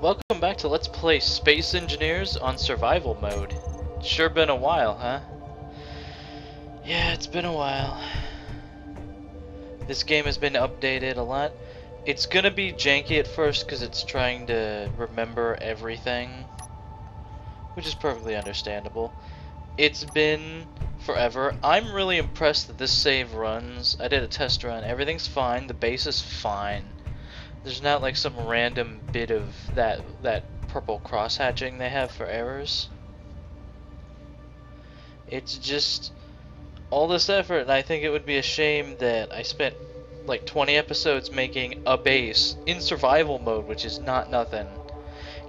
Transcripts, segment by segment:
Welcome back to Let's Play Space Engineers on Survival Mode. Sure been a while, huh? Yeah, it's been a while. This game has been updated a lot. It's gonna be janky at first because it's trying to remember everything, which is perfectly understandable. It's been forever. I'm really impressed that this save runs. I did a test run. Everything's fine. The base is fine. There's not like some random bit of that purple cross-hatching they have for errors. It's just all this effort, and I think it would be a shame that I spent like 20 episodes making a base in survival mode, which is not nothing,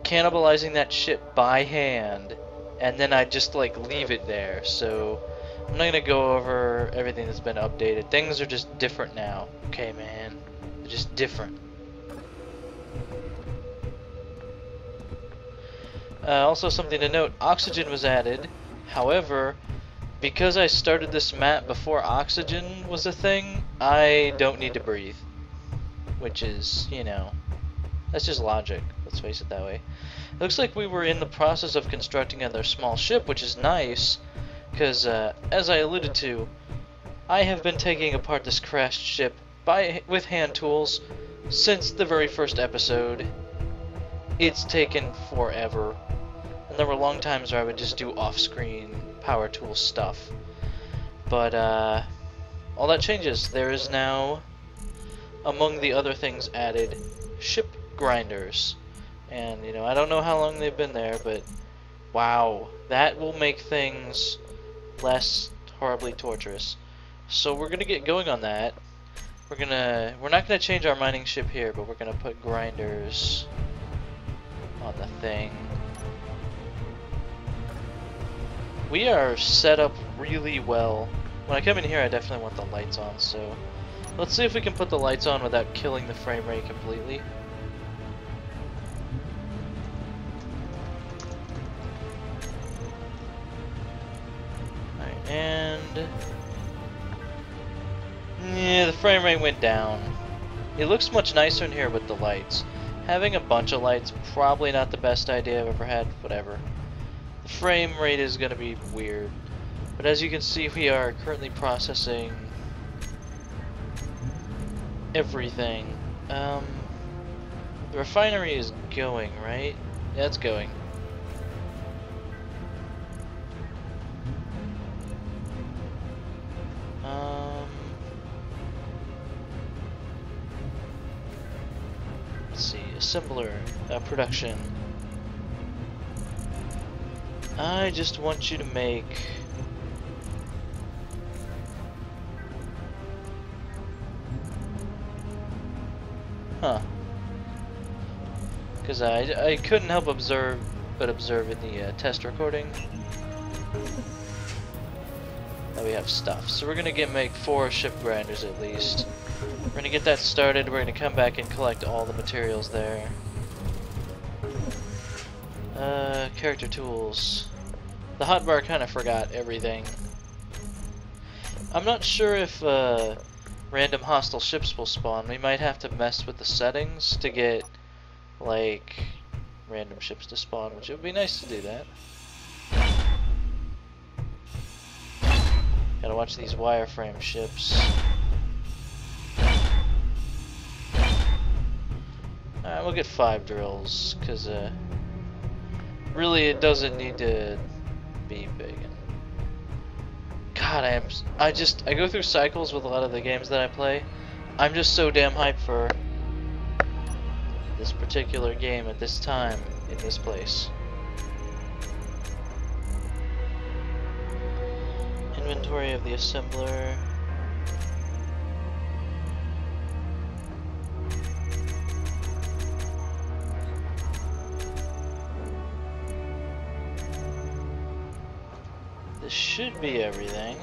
cannibalizing that shit by hand, and then I just like leave it there. So I'm not gonna go over everything that's been updated. Things are just different now. Okay, man, they're just different. Also something to note, oxygen was added. However, because I started this map before oxygen was a thing, I don't need to breathe. Which is, you know, that's just logic. Let's face it that way. It looks like we were in the process of constructing another small ship, which is nice, because as I alluded to, I have been taking apart this crashed ship with hand tools since the very first episode. It's taken forever. And there were long times where I would just do off-screen power tool stuff. But all that changes. There is now, among the other things added, ship grinders. And, you know, I don't know how long they've been there, but wow, that will make things less horribly torturous. So we're gonna get going on that. We're not gonna change our mining ship here, but we're gonna put grinders on the thing. We are set up really well. When I come in here, I definitely want the lights on, so let's see if we can put the lights on without killing the frame rate completely. Alright, and yeah, the frame rate went down. It looks much nicer in here with the lights. Having a bunch of lights, probably not the best idea I've ever had, whatever. The frame rate is going to be weird. But as you can see, we are currently processing everything. The refinery is going, right? Yeah, it's going. Let's see, assembler, production. I just want you to make because I couldn't help but observe in the test recording that we have stuff. So we're gonna make 4 ship grinders at least. We're gonna get that started. We're gonna come back and collect all the materials there. Character tools. The hotbar kind of forgot everything. I'm not sure if random hostile ships will spawn. We might have to mess with the settings to get like random ships to spawn, which would be nice to do that. Gotta watch these wireframe ships. Alright, we'll get 5 drills, because really it doesn't need to be big. God, I go through cycles with a lot of the games that I play. I'm just so damn hyped for this particular game at this time in this place. Inventory of the assembler. This should be everything.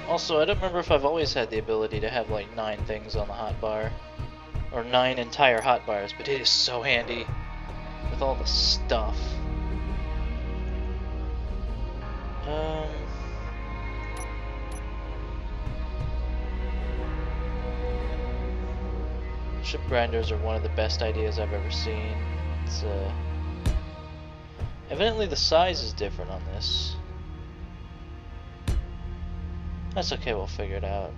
Also, I don't remember if I've always had the ability to have like 9 things on the hotbar, or 9 entire hotbars, but it is so handy with all the stuff. Ship grinders are one of the best ideas I've ever seen. It's evidently the size is different on this. That's okay, we'll figure it out.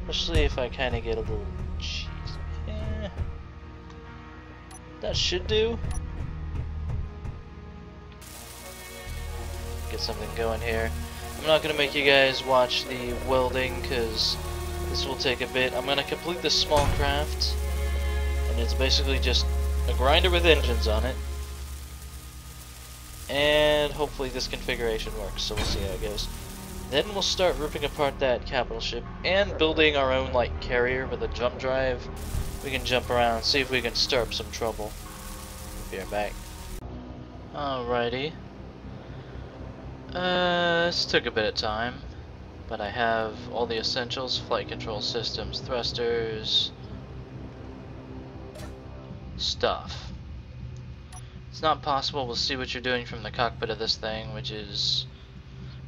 Especially if I kind of get a little cheese. Eh, that should do. Get something going here. I'm not going to make you guys watch the welding because this will take a bit. I'm going to complete this small craft. And it's basically just a grinder with engines on it. And hopefully this configuration works, so we'll see how it goes. Then we'll start ripping apart that capital ship and building our own like carrier with a jump drive. We can jump around, see if we can stir up some trouble. Be right back. Alrighty. This took a bit of time, but I have all the essentials: flight control systems, thrusters, stuff. It's not possible we'll see what you're doing from the cockpit of this thing, which is,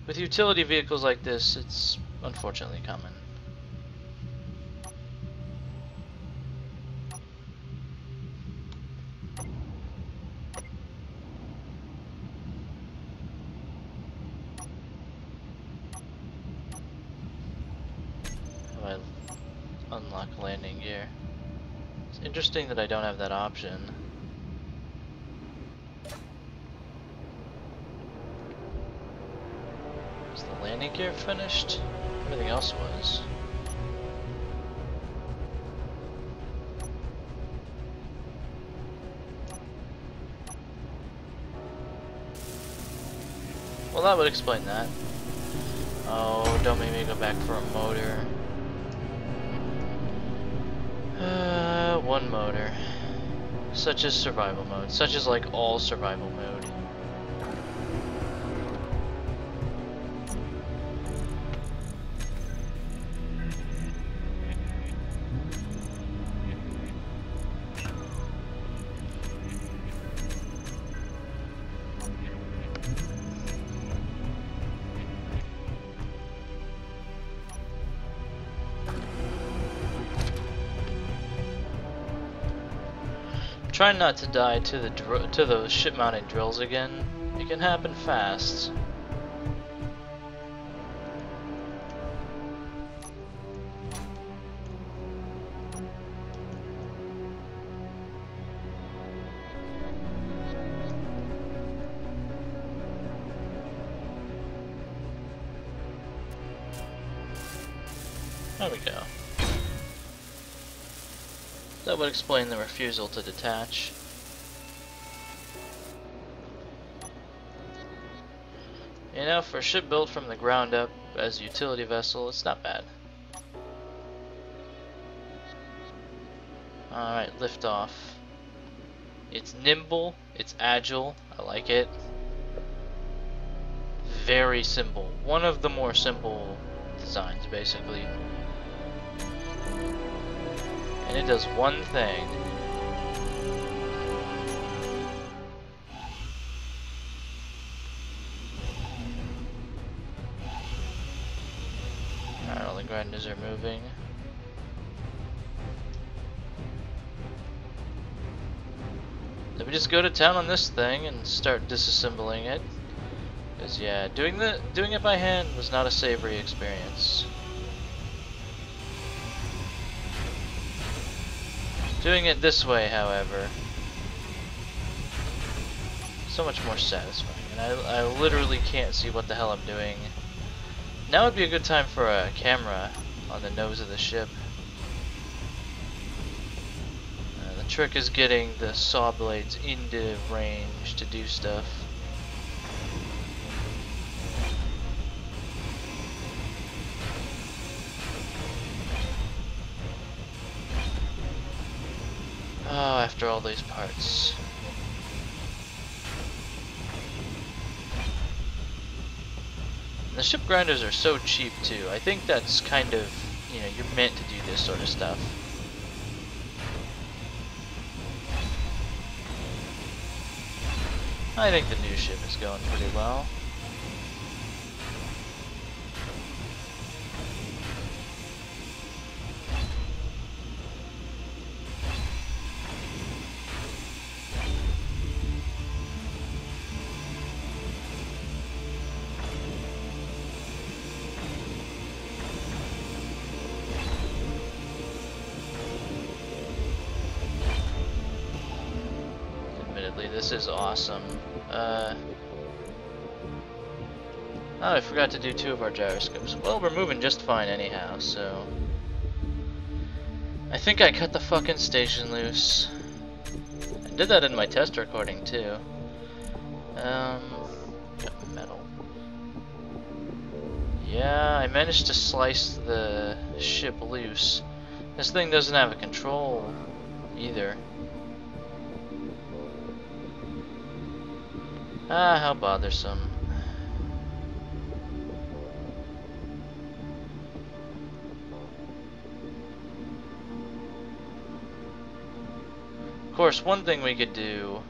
with utility vehicles like this, it's unfortunately common. How do I unlock landing gear? It's interesting that I don't have that option. Is the landing gear finished? Everything else was. Well, that would explain that. Oh, don't make me go back for a motor. One motor. Such as survival mode. Such as like all survival mode. Try not to die to the ship-mounted drills again. It can happen fast. There we go. That would explain the refusal to detach. You know, for a ship built from the ground up as a utility vessel, it's not bad. Alright, lift off. It's nimble, it's agile, I like it. Very simple. One of the more simple designs, basically. And it does one thing. Alright, all the grinders are moving. Then we just go to town on this thing and start disassembling it. Because yeah, doing it by hand was not a savory experience. Doing it this way, however, so much more satisfying, and I literally can't see what the hell I'm doing. Now would be a good time for a camera on the nose of the ship. The trick is getting the saw blades into range to do stuff. Oh, after all these parts. And the ship grinders are so cheap too. I think that's kind of, you know, you're meant to do this sort of stuff. I think the new ship is going pretty well. Actually, this is awesome. Oh, I forgot to do 2 of our gyroscopes. Well, we're moving just fine anyhow, so... I think I cut the fucking station loose. I did that in my test recording, too. Got metal. Yeah, I managed to slice the ship loose. This thing doesn't have a control either. Ah, how bothersome. Of course, one thing we could do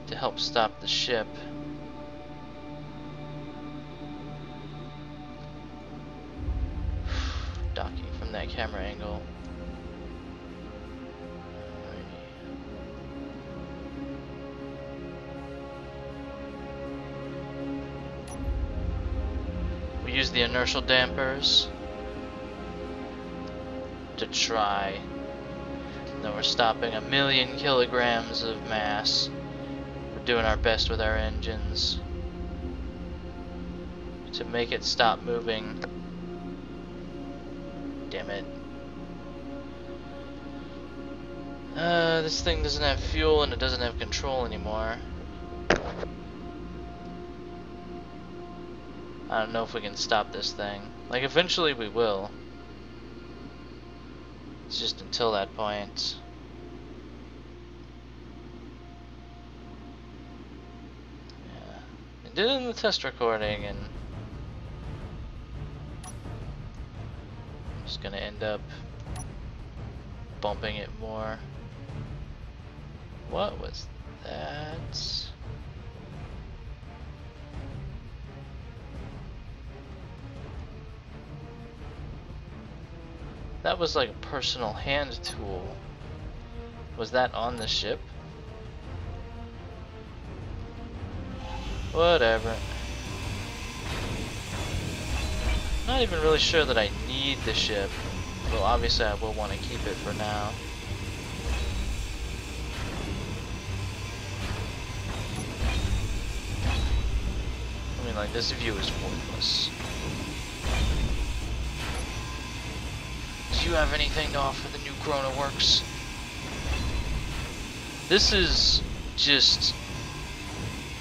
to help stop the ship docking from that camera angle. We use the inertial dampers to try. Then we're stopping 1,000,000 kilograms of mass. We're doing our best with our engines to make it stop moving. Damn it. This thing doesn't have fuel and it doesn't have control anymore. I don't know if we can stop this thing. Like, eventually we will. It's just until that point. Yeah. I did it in the test recording, and I'm just gonna end up bumping it more. What was that? That was like a personal hand tool. Was that on the ship? Whatever. Not even really sure that I need the ship. Well, obviously I will want to keep it for now. I mean, like, this view is worthless. Do you have anything to offer the new Corona Works? This is just...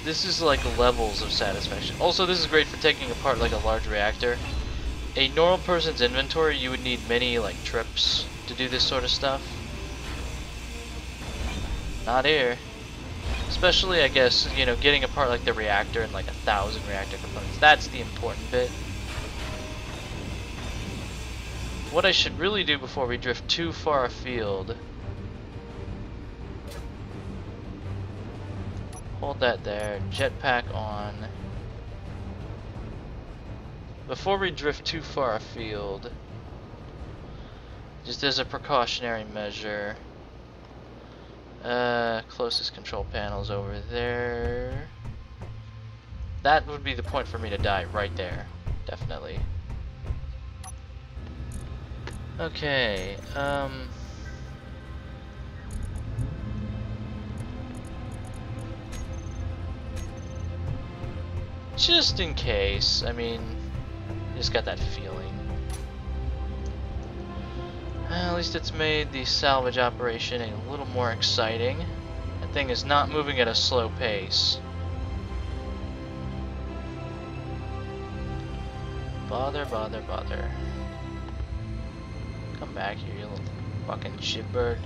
This is like levels of satisfaction. Also, this is great for taking apart like a large reactor. A normal person's inventory, you would need many like trips to do this sort of stuff. Not here. Especially, I guess, you know, getting apart like the reactor and like 1,000 reactor components. That's the important bit. What I should really do before we drift too far afield. Hold that there. Jetpack on. Before we drift too far afield, just as a precautionary measure, closest control panel's over there. That would be the point for me to die, right there. Definitely. Okay, just in case, I mean, just got that feeling. At least it's made the salvage operation a little more exciting. That thing is not moving at a slow pace. Bother, bother, bother. Come back here, you little fucking shitbird.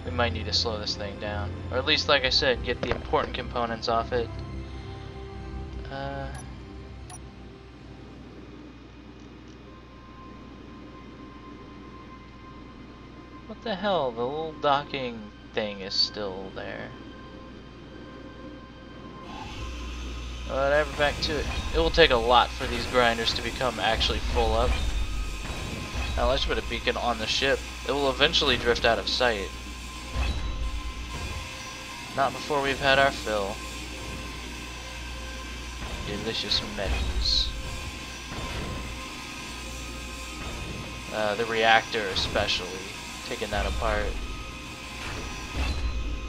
We might need to slow this thing down. Or at least, like I said, get the important components off it. What the hell? The little docking thing is still there. Whatever, back to it. It will take a lot for these grinders to become actually full up. Now let's put a beacon on the ship. It will eventually drift out of sight. Not before we've had our fill. Delicious metals. The reactor especially taking that apart.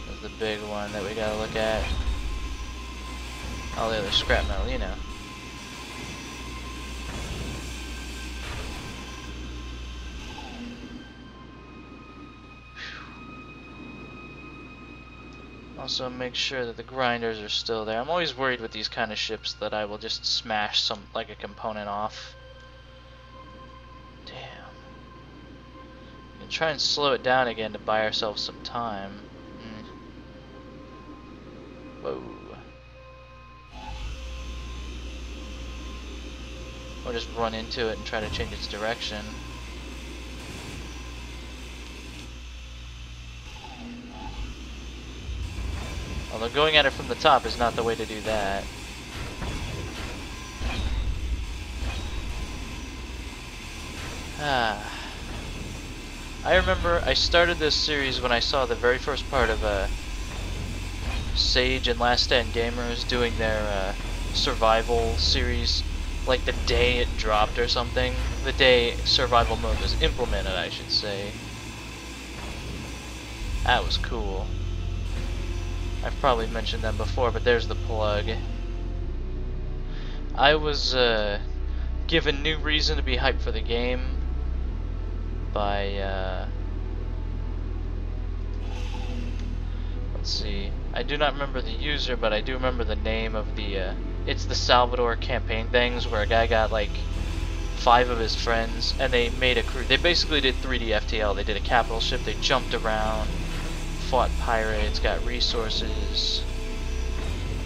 That's the big one that we gotta look at. All the other scrap metal, you know. Also make sure that the grinders are still there. I'm always worried with these kind of ships that I will just smash some, like a component off. Damn. We can try and slow it down again to buy ourselves some time. Whoa. Or just run into it and try to change its direction. Although going at it from the top is not the way to do that. I remember I started this series when I saw the very first part of Sage and Last Stand Gamers doing their survival series, like the day it dropped or something. The day survival mode was implemented, I should say. That was cool. I've probably mentioned them before, but there's the plug. I was given new reason to be hyped for the game by let's see, I do not remember the user, but I do remember the name of the it's the Salvador campaign things, where a guy got like 5 of his friends and they made a crew. They basically did 3D FTL. They did a capital ship, they jumped around, fought pirates, got resources,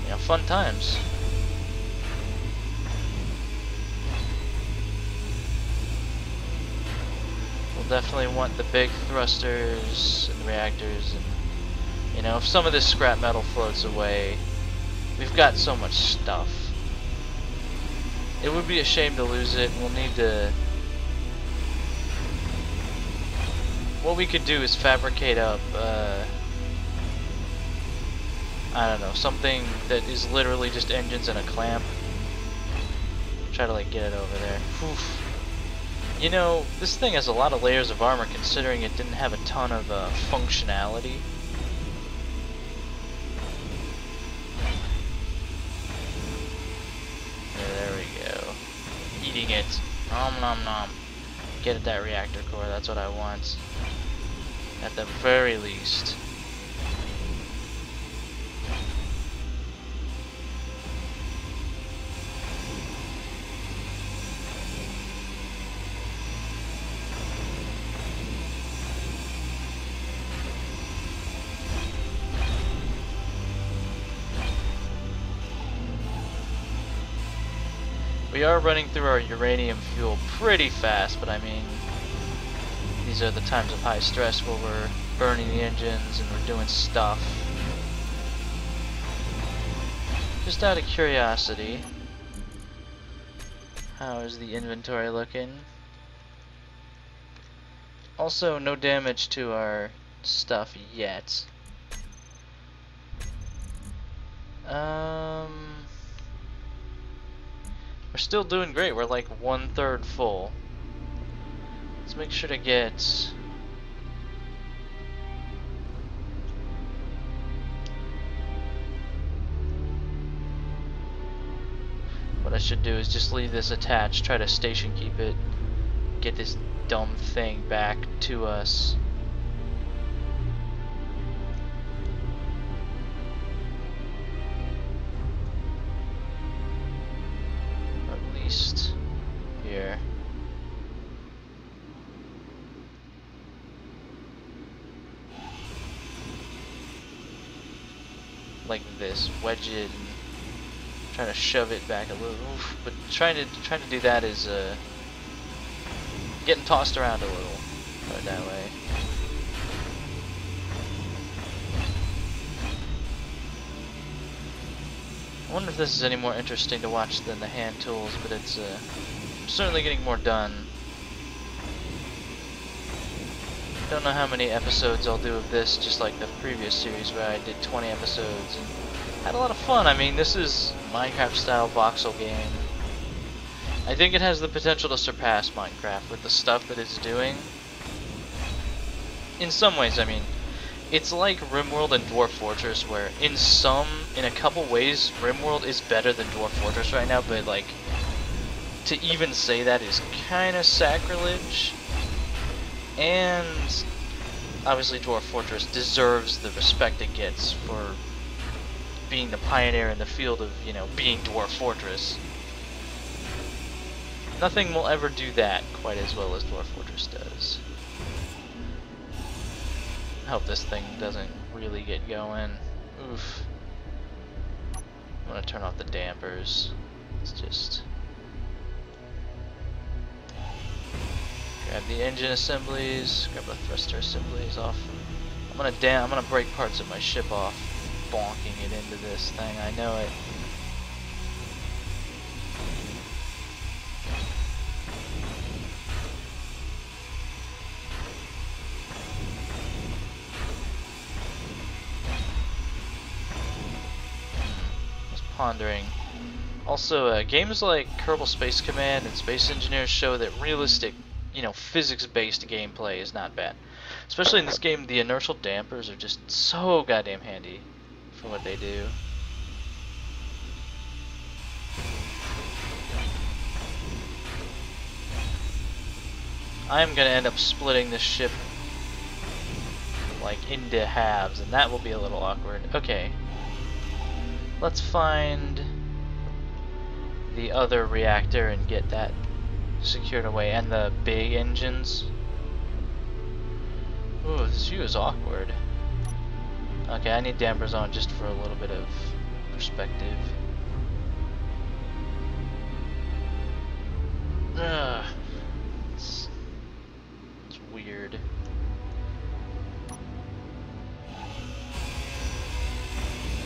you know, fun times. We'll definitely want the big thrusters and reactors, and you know, if some of this scrap metal floats away, we've got so much stuff. It would be a shame to lose it. We'll need to... What we could do is fabricate up, I don't know, something that is literally just engines and a clamp. Try to like get it over there. Oof. You know, this thing has a lot of layers of armor considering it didn't have a ton of functionality. There we go. Eating it. Nom nom nom. Get at that reactor core, that's what I want. At the very least. We are running through our uranium fuel pretty fast, but I mean, these are the times of high stress where we're burning the engines and we're doing stuff. Just out of curiosity, how is the inventory looking? Also, no damage to our stuff yet. We're still doing great. We're like 1/3 full. Let's make sure to get... What I should do is just leave this attached, try to station keep it, get this dumb thing back to us. Here. Like this, wedge it and try to shove it back a little. Oof, but trying to do that is getting tossed around a little. Put it that way. I wonder if this is any more interesting to watch than the hand tools, but it's certainly getting more done. Don't know how many episodes I'll do of this, just like the previous series where I did 20 episodes and had a lot of fun. I mean, this is Minecraft style voxel game. I think it has the potential to surpass Minecraft with the stuff that it's doing. in some ways, I mean, it's like RimWorld and Dwarf Fortress, where in a couple ways, RimWorld is better than Dwarf Fortress right now, but like, to even say that is kind of sacrilege. And obviously Dwarf Fortress deserves the respect it gets for being the pioneer in the field of, you know, being Dwarf Fortress. Nothing will ever do that quite as well as Dwarf Fortress does. I hope this thing doesn't really get going. Oof. I'm gonna turn off the dampers. It's just... grab the engine assemblies, grab the thruster assemblies off. I'm gonna break parts of my ship off, bonking it into this thing. I know it. Pondering. Also, games like Kerbal Space Command and Space Engineers show that realistic, you know, physics-based gameplay is not bad. Especially in this game, the inertial dampers are just so goddamn handy for what they do. I'm gonna end up splitting this ship like into halves, and that will be a little awkward. Okay. Let's find the other reactor and get that secured away, and the big engines. Ooh, this view is awkward. Okay, I need dampers on just for a little bit of perspective. Ugh. It's weird.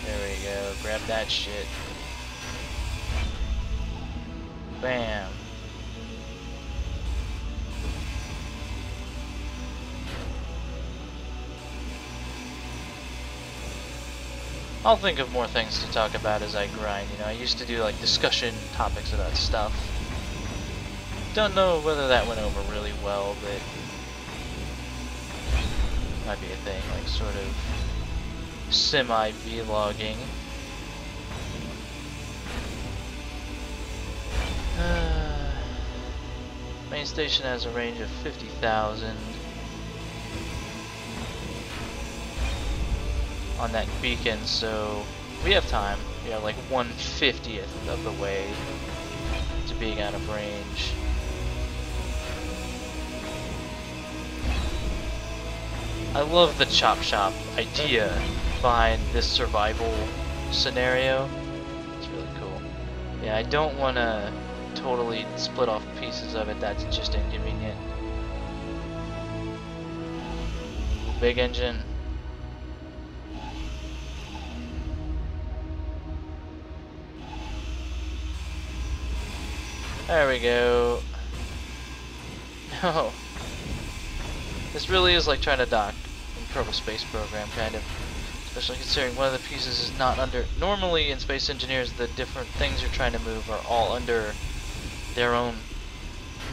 There we go, grab that shit. Bam. I'll think of more things to talk about as I grind, you know. I used to do like discussion topics about stuff. Don't know whether that went over really well, but might be a thing, like sort of semi-vlogging. Main station has a range of 50,000 on that beacon, so we have time. We are like 1/50th of the way to being out of range. I love the chop shop idea behind this survival scenario. It's really cool. Yeah, I don't want to totally split off pieces of it. That's just inconvenient. Big engine. There we go. No. This really is like trying to dock in Kerbal Space Program, kind of. Especially considering one of the pieces is not under... Normally in Space Engineers, the different things you're trying to move are all under their own...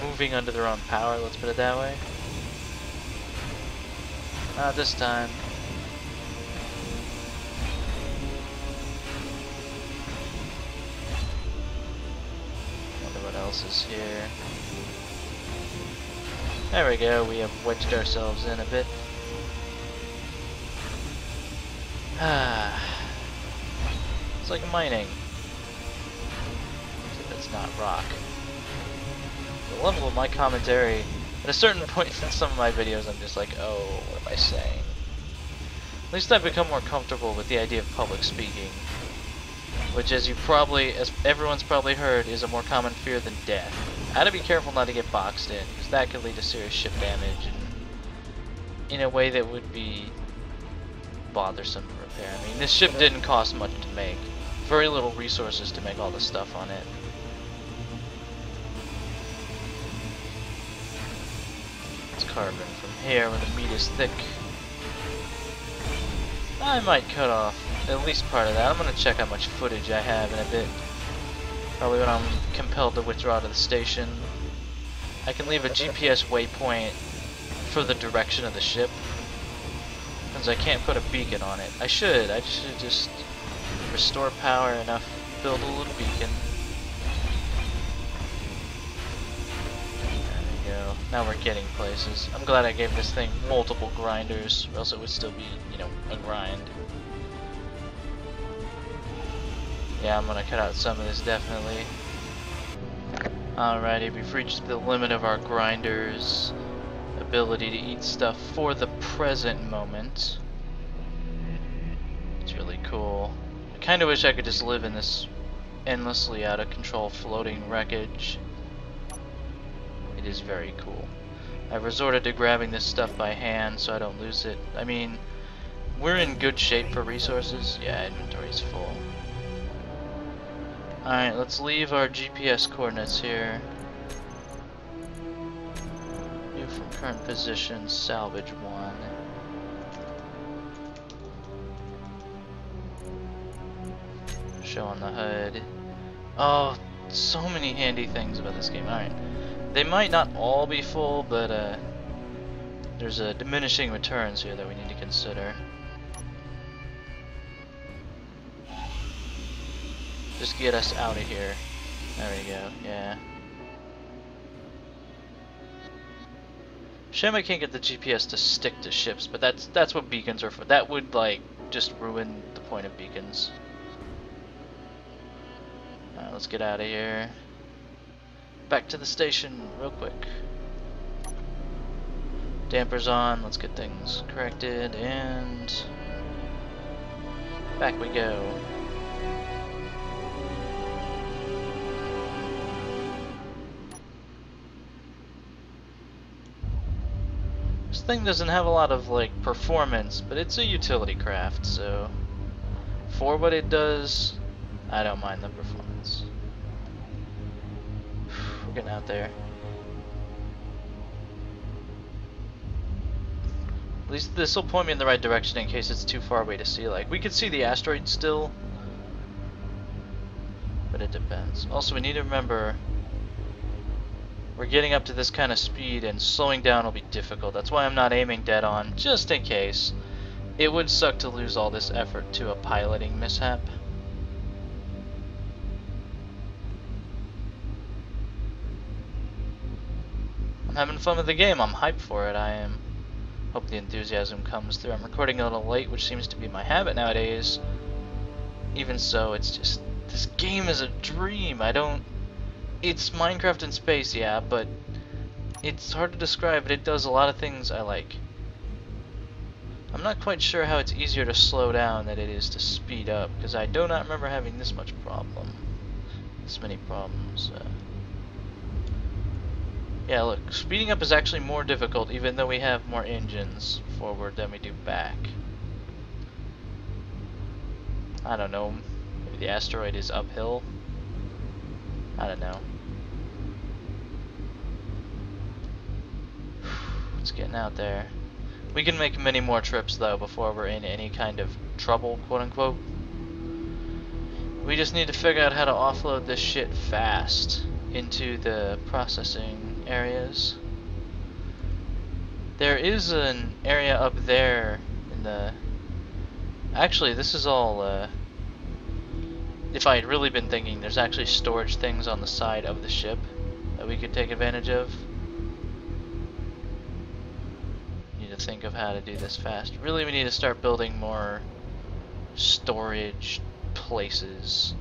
moving under their own power, let's put it that way. Not this time. Wonder what else is here. There we go, we have wedged ourselves in a bit. It's like mining. Except it's not rock. The level of my commentary, at a certain point in some of my videos, I'm just like, oh, what am I saying? At least I've become more comfortable with the idea of public speaking. Which, as everyone's probably heard, is a more common fear than death. I had to be careful not to get boxed in, because that could lead to serious ship damage, and in a way that would be bothersome to repair. I mean, this ship didn't cost much to make. Very little resources to make all the stuff on it. It's carbon from here when the meat is thick. I might cut off at least part of that. I'm going to check how much footage I have in a bit. Probably when I'm compelled to withdraw to the station. I can leave a GPS waypoint for the direction of the ship. Since I can't put a beacon on it. I should just restore power enough, build a little beacon. There we go. Now we're getting places. I'm glad I gave this thing multiple grinders, or else it would still be, you know, a grind. Yeah, I'm gonna cut out some of this, definitely. Alrighty, we've reached the limit of our grinders' ability to eat stuff for the present moment. It's really cool. I kinda wish I could just live in this endlessly out of control floating wreckage. It is very cool. I've resorted to grabbing this stuff by hand so I don't lose it. I mean, we're in good shape for resources. Yeah, inventory's full. Alright, let's leave our GPS coordinates here. View from current position, salvage 1. Show on the HUD. Oh, so many handy things about this game. Alright. They might not all be full, but there's a diminishing returns here that we need to consider. Just get us out of here. There we go, yeah. Shame I can't get the GPS to stick to ships, but that's what beacons are for. That would, like, just ruin the point of beacons. Alright, let's get out of here. Back to the station real quick. Dampers on, let's get things corrected, and back we go. This thing doesn't have a lot of, like, performance, but it's a utility craft, so for what it does, I don't mind the performance. We're getting out there. At least this will point me in the right direction in case it's too far away to see. Like, we could see the asteroid still, but it depends. Also, we need to remember we're getting up to this kind of speed, and slowing down will be difficult. That's why I'm not aiming dead on, just in case. It would suck to lose all this effort to a piloting mishap. I'm having fun with the game. I'm hyped for it. I am. Hope the enthusiasm comes through. I'm recording a little late, which seems to be my habit nowadays. Even so, it's just, this game is a dream. It's Minecraft in space, yeah, but it's hard to describe, but it does a lot of things I like. I'm not quite sure how it's easier to slow down than it is to speed up, because I do not remember having this many problems. Yeah, look, speeding up is actually more difficult, even though we have more engines forward than we do back. I don't know, maybe the asteroid is uphill? I don't know. It's getting out there. We can make many more trips though before we're in any kind of trouble, quote unquote. We just need to figure out how to offload this shit fast into the processing areas. There is an area up there in the... Actually, this is all if I had really been thinking, there's actually storage things on the side of the ship that we could take advantage of. Need to think of how to do this fast. Really, we need to start building more storage places.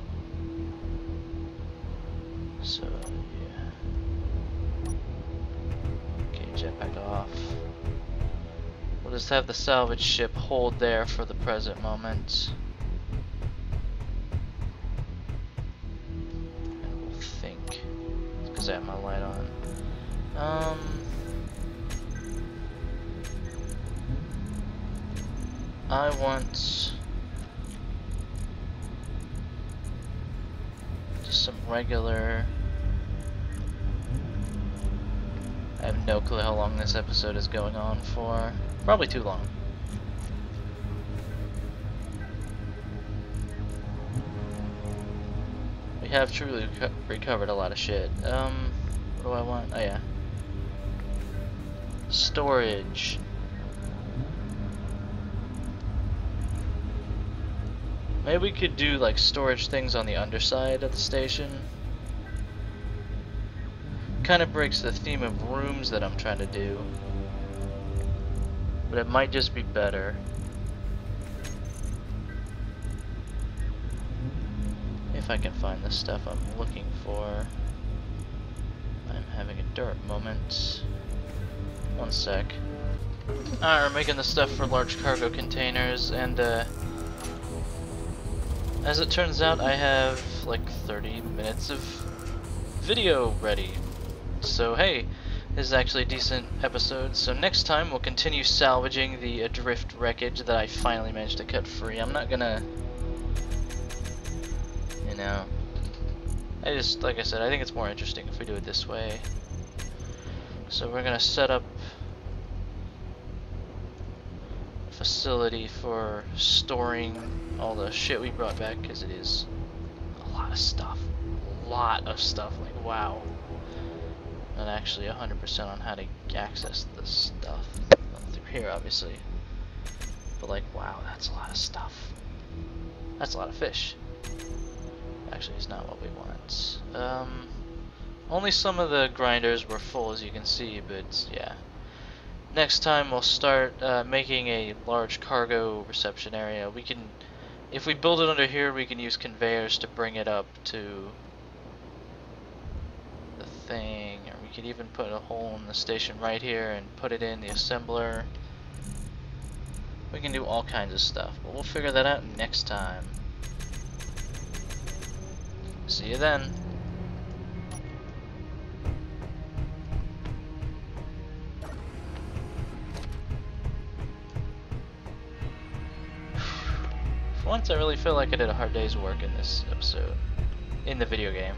So, yeah. Okay, jetpack off. We'll just have the salvage ship hold there for the present moment. I have my light on. I want just some regular. I have no clue how long this episode is going on for. Probably too long. We have truly recovered a lot of shit. What do I want? Oh yeah. Storage. Maybe we could do like storage things on the underside of the station. Kind of breaks the theme of rooms that I'm trying to do. But it might just be better. If I can find the stuff I'm looking for. I'm having a dirt moment. One sec. Alright, we're making the stuff for large cargo containers, and as it turns out, I have like 30 minutes of video ready. So hey, this is actually a decent episode. So next time we'll continue salvaging the adrift wreckage that I finally managed to cut free. I'm not gonna, you know, like I said, I think it's more interesting if we do it this way. So we're gonna set up a facility for storing all the shit we brought back, because it is a lot of stuff. Like, wow. Not actually 100% on how to access this stuff. Not through here, obviously. But like, wow, that's a lot of stuff. That's a lot of fish. Actually, it's not what we want. Only some of the grinders were full, as you can see, but yeah. Next time we'll start making a large cargo reception area. We can, if we build it under here, we can use conveyors to bring it up to the thing, or we could even put a hole in the station right here and put it in the assembler. We can do all kinds of stuff, but we'll figure that out next time. See you then. For once, I really feel like I did a hard day's work in this episode, in the video game.